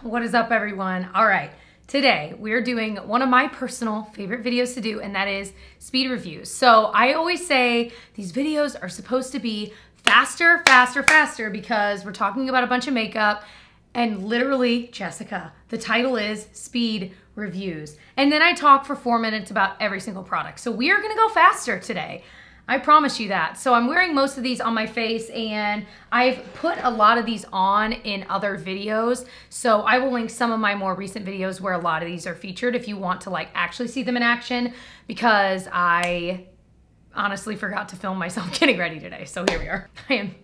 What is up, everyone? All right, today we're doing one of my personal favorite videos to do, and that is speed reviews. So I always say these videos are supposed to be faster, faster, faster because we're talking about a bunch of makeup, and literally, Jessica, the title is speed reviews. And then I talk for 4 minutes about every single product. So we are gonna go faster today. I promise you that. So I'm wearing most of these on my face, and I've put a lot of these on in other videos. So I will link some of my more recent videos where a lot of these are featured if you want to like actually see them in action, because I honestly forgot to film myself getting ready today. So here we are. I am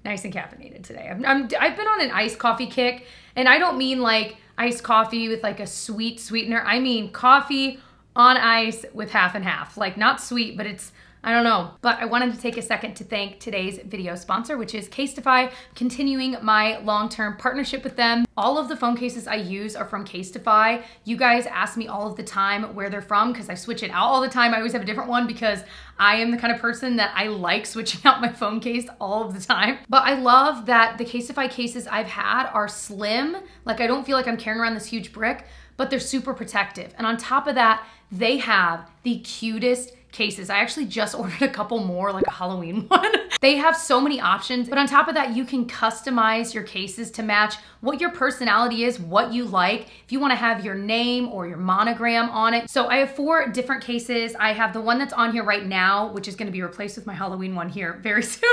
nice and caffeinated today. I've been on an iced coffee kick, and I don't mean like iced coffee with like a sweet sweetener. I mean coffee on ice with half and half. Like not sweet, but it's, I don't know. But I wanted to take a second to thank today's video sponsor, which is Casetify, continuing my long-term partnership with them. All of the phone cases I use are from Casetify. You guys ask me all of the time where they're from because I switch it out all the time. I always have a different one because I am the kind of person that I like switching out my phone case all of the time. But I love that the Casetify cases I've had are slim. Like I don't feel like I'm carrying around this huge brick, but they're super protective. And on top of that, they have the cutest cases. I actually just ordered a couple more, like a Halloween one. They have so many options, but on top of that, you can customize your cases to match what your personality is, what you like. If you wanna have your name or your monogram on it. So I have 4 different cases. I have the one that's on here right now, which is gonna be replaced with my Halloween one here very soon.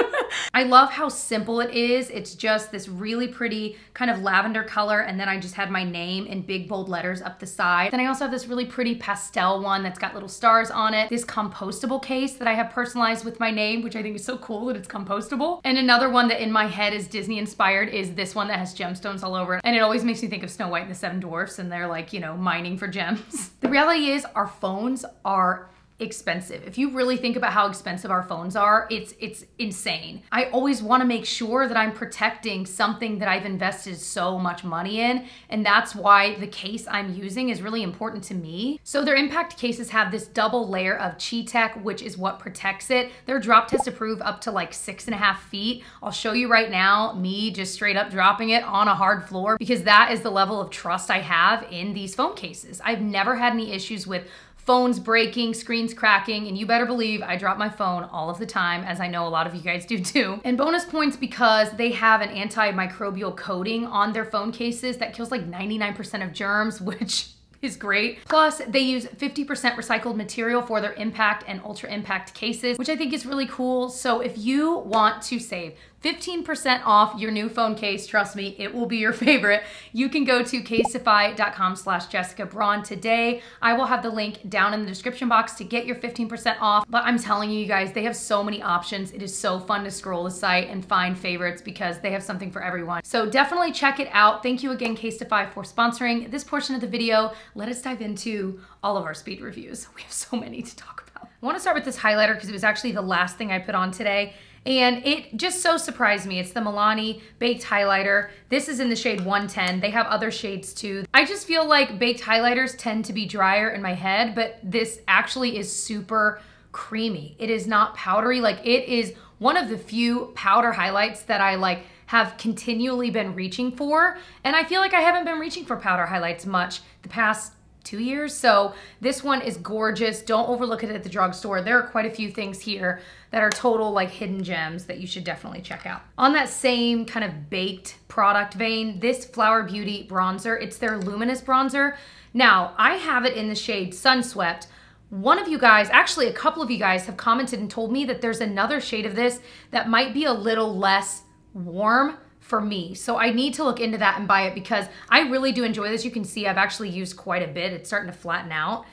I love how simple it is. It's just this really pretty kind of lavender color, and then I just had my name in big bold letters up the side. Then I also have this really pretty pastel one that's got little stars on it. This compostable case that I have personalized with my name, which I think is so cool that it's compostable. And another one that in my head is Disney inspired is this one that has gemstones all over it. And it always makes me think of Snow White and the Seven Dwarfs, and they're like, you know, mining for gems. The reality is our phones are expensive. If you really think about how expensive our phones are, it's insane. I always want to make sure that I'm protecting something that I've invested so much money in, and that's why the case I'm using is really important to me. So their impact cases have this double layer of Chi-Tech, which is what protects it. They're drop test approved up to like 6.5 feet. I'll show you right now, me just straight up dropping it on a hard floor, because that is the level of trust I have in these phone cases. I've never had any issues with phones breaking, screens cracking, and you better believe I drop my phone all of the time, as I know a lot of you guys do too. And bonus points because they have an antimicrobial coating on their phone cases that kills like 99% of germs, which is great. Plus, they use 50% recycled material for their impact and ultra impact cases, which I think is really cool. So if you want to save 15% off your new phone case, trust me, it will be your favorite. You can go to casetify.com/Jessica Braun today. I will have the link down in the description box to get your 15% off. But I'm telling you guys, they have so many options. It is so fun to scroll the site and find favorites because they have something for everyone. So definitely check it out. Thank you again, Casetify, for sponsoring this portion of the video. Let us dive into all of our speed reviews. We have so many to talk about. I want to start with this highlighter because it was actually the last thing I put on today. And it just so surprised me. It's the Milani Baked Highlighter. This is in the shade 110. They have other shades too. I just feel like baked highlighters tend to be drier in my head, but this actually is super creamy. It is not powdery. Like it is one of the few powder highlights that I like have continually been reaching for. And I feel like I haven't been reaching for powder highlights much the past 2 years. So this one is gorgeous. Don't overlook it at the drugstore. There are quite a few things here that are total like hidden gems that you should definitely check out. On that same kind of baked product vein, this Flower Beauty bronzer, it's their luminous bronzer. Now I have it in the shade Sunswept. One of you guys, actually a couple of you guys have commented and told me that there's another shade of this that might be a little less warm for me. So I need to look into that and buy it because I really do enjoy this. You can see I've actually used quite a bit. It's starting to flatten out,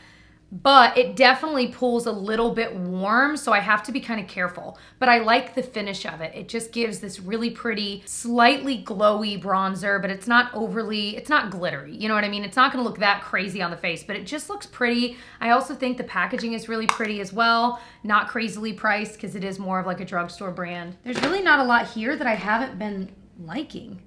but it definitely pulls a little bit warm. So I have to be kind of careful, but I like the finish of it. It just gives this really pretty, slightly glowy bronzer, but it's not overly, it's not glittery. You know what I mean? It's not gonna look that crazy on the face, but it just looks pretty. I also think the packaging is really pretty as well. Not crazily priced because it is more of like a drugstore brand. There's really not a lot here that I haven't been liking.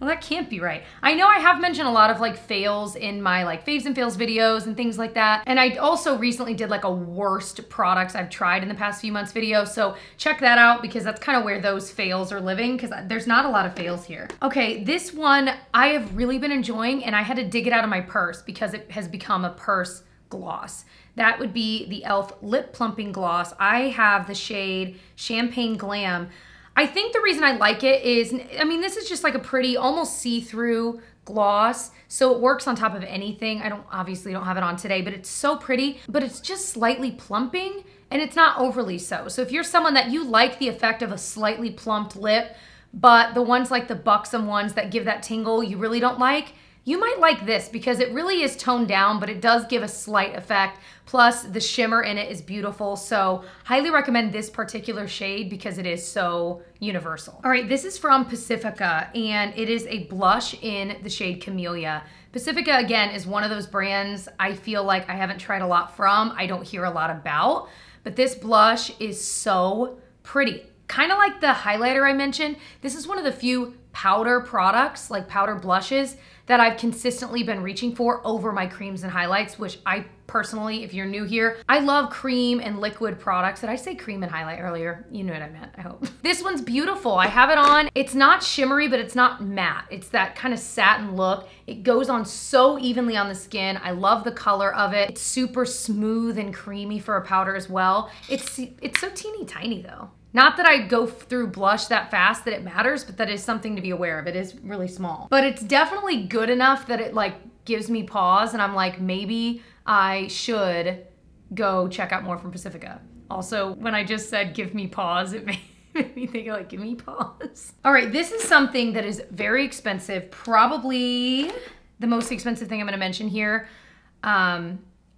Well, that can't be right. I know I have mentioned a lot of like fails in my like faves and fails videos and things like that. And I also recently did like a worst products I've tried in the past few months video. So check that out because that's kind of where those fails are living because there's not a lot of fails here. Okay, this one I have really been enjoying and I had to dig it out of my purse because it has become a purse gloss. That would be the e.l.f. Lip Plumping Gloss. I have the shade Champagne Glam. I think the reason I like it is, I mean, this is just like a pretty, almost see-through gloss. So it works on top of anything. I obviously don't have it on today, but it's so pretty, but it's just slightly plumping and it's not overly so. So if you're someone that you like the effect of a slightly plumped lip, but the ones like the buxom ones that give that tingle you really don't like, you might like this because it really is toned down, but it does give a slight effect. Plus the shimmer in it is beautiful. So highly recommend this particular shade because it is so universal. All right, this is from Pacifica and it is a blush in the shade Camellia. Pacifica, again, is one of those brands I feel like I haven't tried a lot from. I don't hear a lot about, but this blush is so pretty. Kind of like the highlighter I mentioned, this is one of the few powder products, like powder blushes, that I've consistently been reaching for over my creams and highlights, which I personally, if you're new here, I love cream and liquid products. Did I say cream and highlight earlier? You know what I meant, I hope. This one's beautiful. I have it on. It's not shimmery, but it's not matte. It's that kind of satin look. It goes on so evenly on the skin. I love the color of it. It's super smooth and creamy for a powder as well. It's so teeny tiny though. Not that I go through blush that fast that it matters, but that is something to be aware of. It is really small. But it's definitely good enough that it like gives me pause and I'm like, maybe I should go check out more from Pacifica. Also, when I just said give me pause, it made me think like, give me pause. All right, this is something that is very expensive. Probably the most expensive thing I'm gonna mention here.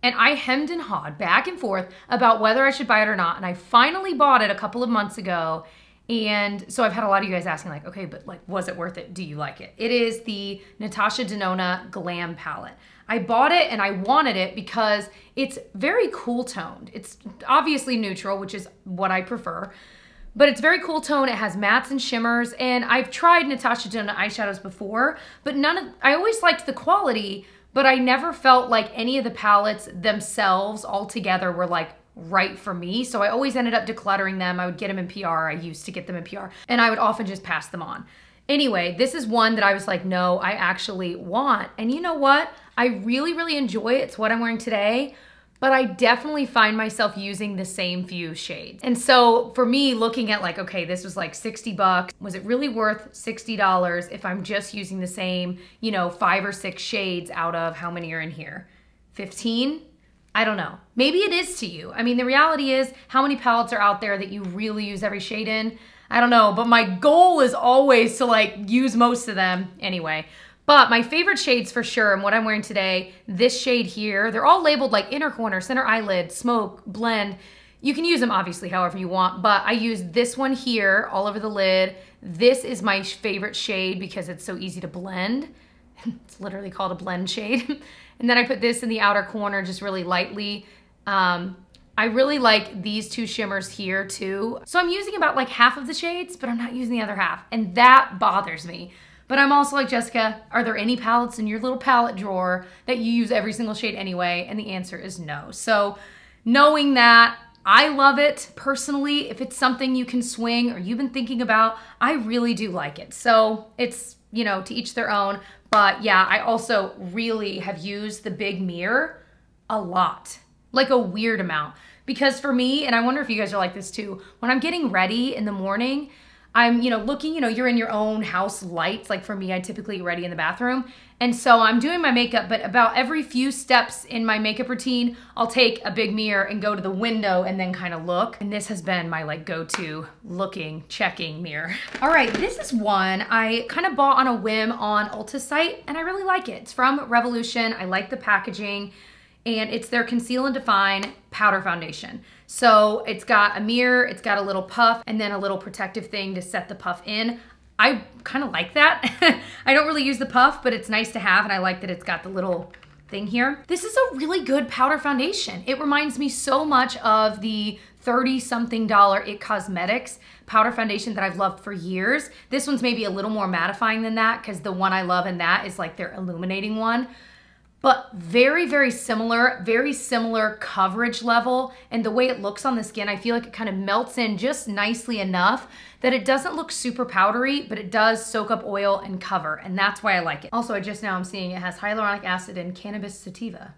And I hemmed and hawed back and forth about whether I should buy it or not. And I finally bought it a couple of months ago. And so I've had a lot of you guys asking like, okay, but like, was it worth it? Do you like it? It is the Natasha Denona Glam palette. I bought it and I wanted it because it's very cool toned. It's obviously neutral, which is what I prefer, but it's very cool tone. It has mattes and shimmers. And I've tried Natasha Denona eyeshadows before, but I always liked the quality, but I never felt like any of the palettes themselves all together were like right for me. So I always ended up decluttering them. I would get them in PR. I used to get them in PR and I would often just pass them on. Anyway, this is one that I was like, no, I actually want. And you know what? I really, really enjoy it. It's what I'm wearing today, but I definitely find myself using the same few shades. And so for me, looking at like, okay, this was like 60 bucks. Was it really worth $60 if I'm just using the same, you know, 5 or 6 shades out of how many are in here? 15? I don't know. Maybe it is to you. I mean, the reality is how many palettes are out there that you really use every shade in? I don't know, but my goal is always to like use most of them anyway. But my favorite shades for sure, and what I'm wearing today, this shade here, they're all labeled like inner corner, center eyelid, smoke, blend. You can use them obviously however you want, but I use this one here all over the lid. This is my favorite shade because it's so easy to blend. It's literally called a blend shade. And then I put this in the outer corner just really lightly. I really like these 2 shimmers here too. So I'm using about like half of the shades, but I'm not using the other half. And that bothers me. But I'm also like, Jessica, are there any palettes in your little palette drawer that you use every single shade anyway? And the answer is no. So knowing that, I love it personally. If it's something you can swing or you've been thinking about, I really do like it. So it's, you know, to each their own. But yeah, I also really have used the big mirror a lot, like a weird amount. Because for me, and I wonder if you guys are like this too, when I'm getting ready in the morning, I'm, you know, looking, you know, you're in your own house lights. Like for me, I typically get ready in the bathroom. And so I'm doing my makeup, but about every few steps in my makeup routine, I'll take a big mirror and go to the window and then kind of look. And this has been my like go-to looking, checking mirror. All right, this is one I kind of bought on a whim on Ulta's site and I really like it. It's from Revolution. I like the packaging. And it's their Conceal and Define Powder Foundation. So it's got a mirror, it's got a little puff, and then a little protective thing to set the puff in. I kind of like that. I don't really use the puff, but it's nice to have, and I like that it's got the little thing here. This is a really good powder foundation. It reminds me so much of the $30-something It Cosmetics powder foundation that I've loved for years. This one's maybe a little more mattifying than that because the one I love in that is like their illuminating one. But very, very similar coverage level. And the way it looks on the skin, I feel like it kind of melts in just nicely enough that it doesn't look super powdery, but it does soak up oil and cover. And that's why I like it. Also, I just now I'm seeing it has hyaluronic acid and cannabis sativa.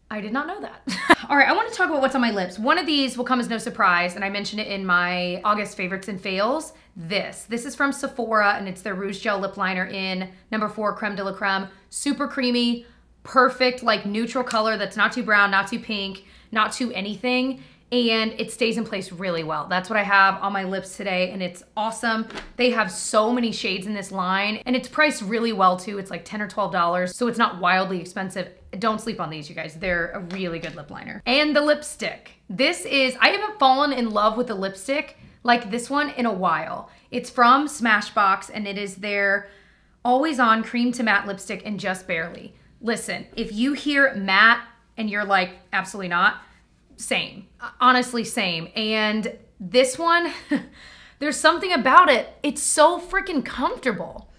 I did not know that. All right, I want to talk about what's on my lips. One of these will come as no surprise, and I mentioned it in my August favorites and fails. This is from Sephora, and it's their Rouge Gel Lip Liner in number 4 Creme de la Creme. Super creamy, perfect, like neutral color that's not too brown, not too pink, not too anything. And it stays in place really well. That's what I have on my lips today, and it's awesome. They have so many shades in this line, and it's priced really well too. It's like $10 or $12, so it's not wildly expensive. Don't sleep on these, you guys. They're a really good lip liner. And the lipstick. I haven't fallen in love with a lipstick like this one in a while. It's from Smashbox, and it is their Always On Cream to Matte Lipstick in Just Barely. Listen, if you hear matte and you're like, absolutely not, same. Honestly, same. And this one, there's something about it. It's so freaking comfortable.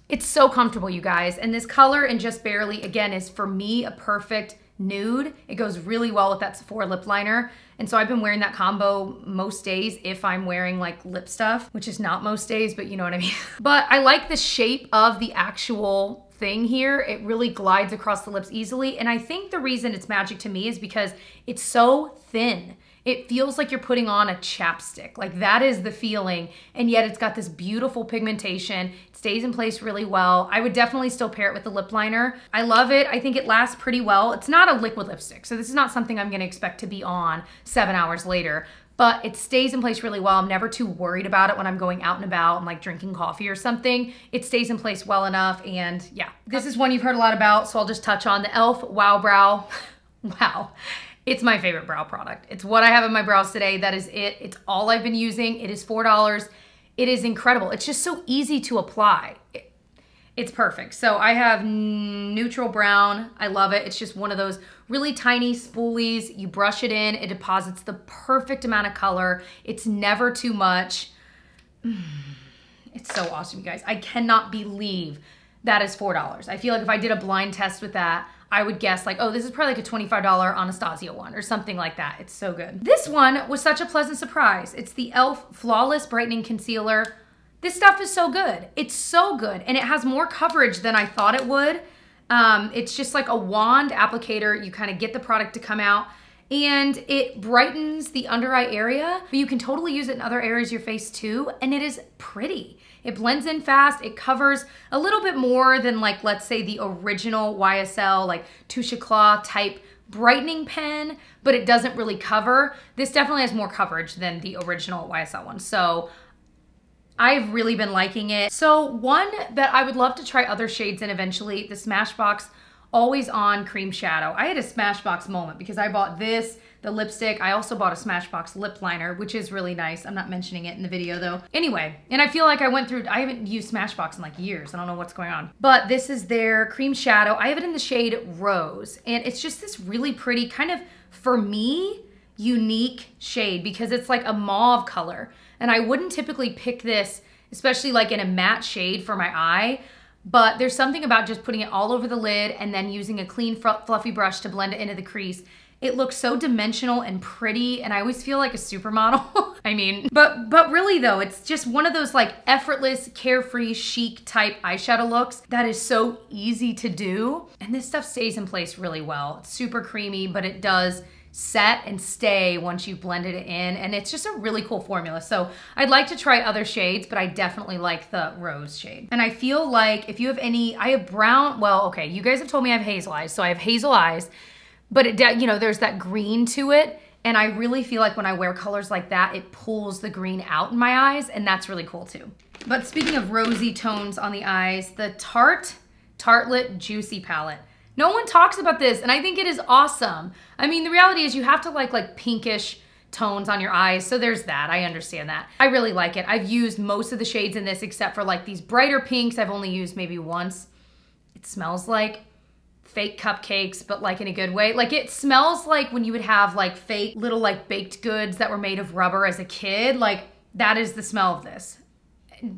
It's so comfortable, you guys. And this color in Just Barely, again, is for me a perfect nude. It goes really well with that Sephora lip liner. And so I've been wearing that combo most days if I'm wearing like lip stuff, which is not most days, but you know what I mean. But I like the shape of the actual thing here. It really glides across the lips easily. And I think the reason it's magic to me is because it's so thin. It feels like you're putting on a chapstick. Like that is the feeling. And yet it's got this beautiful pigmentation. It stays in place really well. I would definitely still pair it with the lip liner. I love it. I think it lasts pretty well. It's not a liquid lipstick, so this is not something I'm gonna expect to be on 7 hours later. But it stays in place really well. I'm never too worried about it when I'm going out and about and like drinking coffee or something. It stays in place well enough, and yeah. This is one you've heard a lot about, so I'll just touch on the e.l.f. Wow Brow. Wow. It's my favorite brow product. It's what I have in my brows today. That is it. It's all I've been using. It is $4. It is incredible. It's just so easy to apply. It's perfect. So I have neutral brown. I love it. It's just one of those really tiny spoolies. You brush it in, it deposits the perfect amount of color. It's never too much. It's so awesome, you guys. I cannot believe that is $4. I feel like if I did a blind test with that, I would guess like, oh, this is probably like a $25 Anastasia one or something like that. It's so good. This one was such a pleasant surprise. It's the e.l.f. Flawless Brightening Concealer. This stuff is so good. It's so good. And it has more coverage than I thought it would. It's just like a wand applicator. You kind of get the product to come out, and it brightens the under eye area, but you can totally use it in other areas of your face too. And it is pretty. It blends in fast. It covers a little bit more than like, let's say the original YSL, like Touche Éclat type brightening pen, but it doesn't really cover. This definitely has more coverage than the original YSL one. So I've really been liking it. So one that I would love to try other shades in eventually, the Smashbox Always On Cream Shadow. I had a Smashbox moment because I bought this, the lipstick. I also bought a Smashbox lip liner, which is really nice. I'm not mentioning it in the video though. Anyway, and I feel like I haven't used Smashbox in like years. I don't know what's going on. But this is their cream shadow. I have it in the shade Rose, and it's just this really pretty kind of, for me, unique shade because it's like a mauve color. And I wouldn't typically pick this, especially like in a matte shade for my eye, but there's something about just putting it all over the lid and then using a clean fluffy brush to blend it into the crease. It looks so dimensional and pretty, and I always feel like a supermodel. I mean, but really though, it's just one of those like effortless, carefree, chic type eyeshadow looks that is so easy to do. And this stuff stays in place really well. It's super creamy, but it does set and stay once you've blended it in, and it's just a really cool formula. So I'd like to try other shades, but I definitely like the Rose shade. And I feel like if you have I have brown, well, okay, you guys have told me I have hazel eyes, so I have hazel eyes, but there's that green to it, and I really feel like when I wear colors like that, it pulls the green out in my eyes, and that's really cool too. But speaking of rosy tones on the eyes, the Tarte Tartlet Juicy Palette. No one talks about this, and I think it is awesome. I mean, the reality is you have to like pinkish tones on your eyes, so there's that. I understand that. I really like it. I've used most of the shades in this except for like these brighter pinks I've only used maybe once. It smells like fake cupcakes, but like in a good way. Like it smells like when you would have like fake little like baked goods that were made of rubber as a kid. Like that is the smell of this.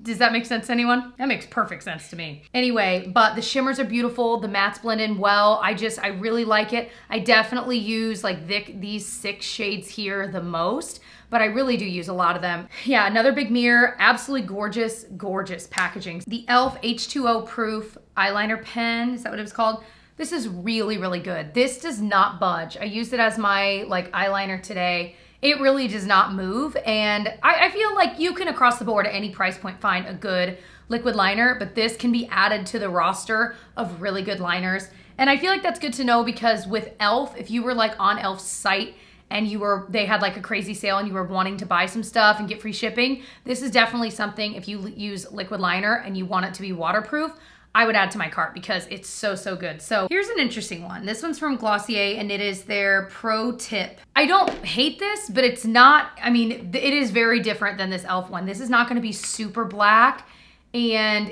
Does that make sense to anyone? That makes perfect sense to me. Anyway, but the shimmers are beautiful. The mattes blend in well. I really like it. I definitely use like these 6 shades here the most, but I really do use a lot of them. Yeah, another big mirror. Absolutely gorgeous, gorgeous packaging. The e.l.f. H2o Proof Eyeliner Pen. Is that what it was called? This is really, really good. This does not budge. I used it as my like eyeliner today. It really does not move, and I feel like you can across the board at any price point find a good liquid liner, but this can be added to the roster of really good liners. And I feel like that's good to know because with e.l.f., if you were like on e.l.f.'s site and they had like a crazy sale and you were wanting to buy some stuff and get free shipping, this is definitely something if you use liquid liner and you want it to be waterproof, I would add to my cart because it's so, so good. So here's an interesting one. This one's from Glossier and it is their Pro Tip. I don't hate this, but it's not, I mean, it is very different than this e.l.f. one. This is not gonna be super black and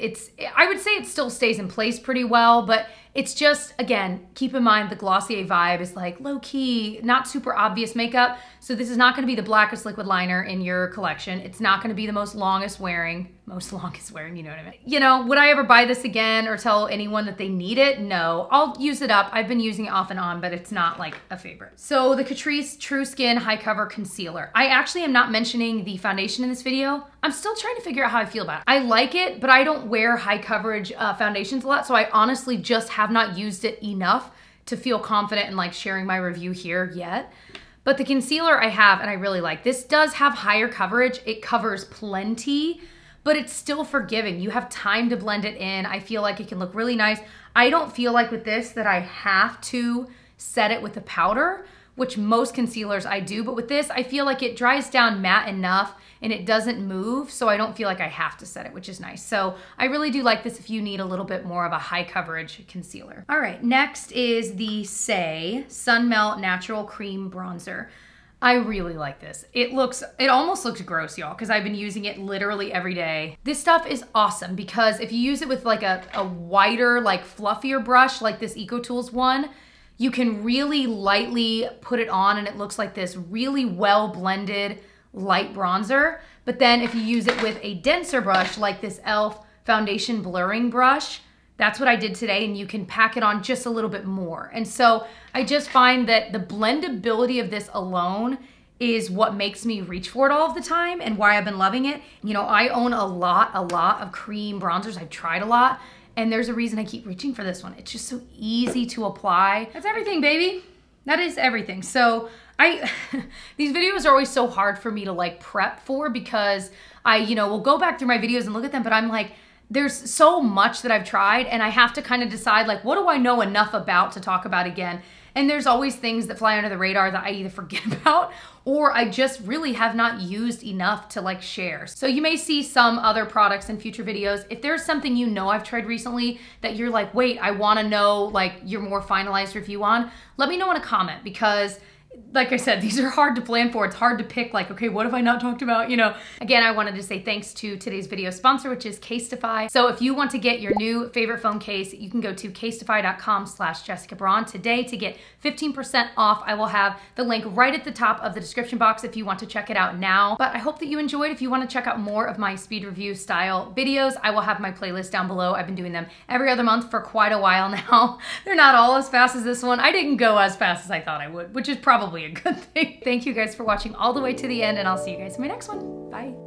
I would say it still stays in place pretty well, but it's just, again, keep in mind the Glossier vibe is like low key, not super obvious makeup. So this is not gonna be the blackest liquid liner in your collection. It's not gonna be the most longest wearing, you know what I mean? You know, would I ever buy this again or tell anyone that they need it? No, I'll use it up. I've been using it off and on, but it's not like a favorite. So the Catrice True Skin High Cover Concealer. I actually am not mentioning the foundation in this video. I'm still trying to figure out how I feel about it. I like it, but I don't wear high coverage foundations a lot, so I honestly just have not used it enough to feel confident in like sharing my review here yet. But the concealer I have and I really like. This does have higher coverage. It covers plenty, but it's still forgiving. You have time to blend it in. I feel like it can look really nice. I don't feel like with this that I have to set it with a powder, which most concealers I do, but with this, I feel like it dries down matte enough and it doesn't move, so I don't feel like I have to set it, which is nice. So I really do like this if you need a little bit more of a high coverage concealer. All right, next is the Saie Sun Melt Natural Cream Bronzer. I really like this. It almost looks gross, y'all, because I've been using it literally every day. This stuff is awesome because if you use it with like a whiter, like fluffier brush, like this EcoTools one, you can really lightly put it on and it looks like this really well blended light bronzer. But then if you use it with a denser brush like this e.l.f. foundation blurring brush, that's what I did today, and you can pack it on just a little bit more. And so I just find that the blendability of this alone is what makes me reach for it all of the time and why I've been loving it. You know, I own a lot of cream bronzers. I've tried a lot, and there's a reason I keep reaching for this one. It's just so easy to apply. That's everything, baby. That is everything. So these videos are always so hard for me to like prep for because I, will go back through my videos and look at them, but I'm like, there's so much that I've tried and I have to kind of decide like, what do I know enough about to talk about again? And there's always things that fly under the radar that I either forget about or I just really have not used enough to like share. So you may see some other products in future videos. If there's something I've tried recently that you're like, wait, I wanna know like your more finalized review on, let me know in a comment because like I said, these are hard to plan for. It's hard to pick like, okay, what have I not talked about, Again, I wanted to say thanks to today's video sponsor, which is Casetify. So if you want to get your new favorite phone case, you can go to casetify.com/Jessica Braun today to get 15% off. I will have the link right at the top of the description box if you want to check it out now. But I hope that you enjoyed. If you want to check out more of my speed review style videos, I will have my playlist down below. I've been doing them every other month for quite a while now. They're not all as fast as this one. I didn't go as fast as I thought I would, which is probably a good thing. Thank you guys for watching all the way to the end, and I'll see you guys in my next one. Bye.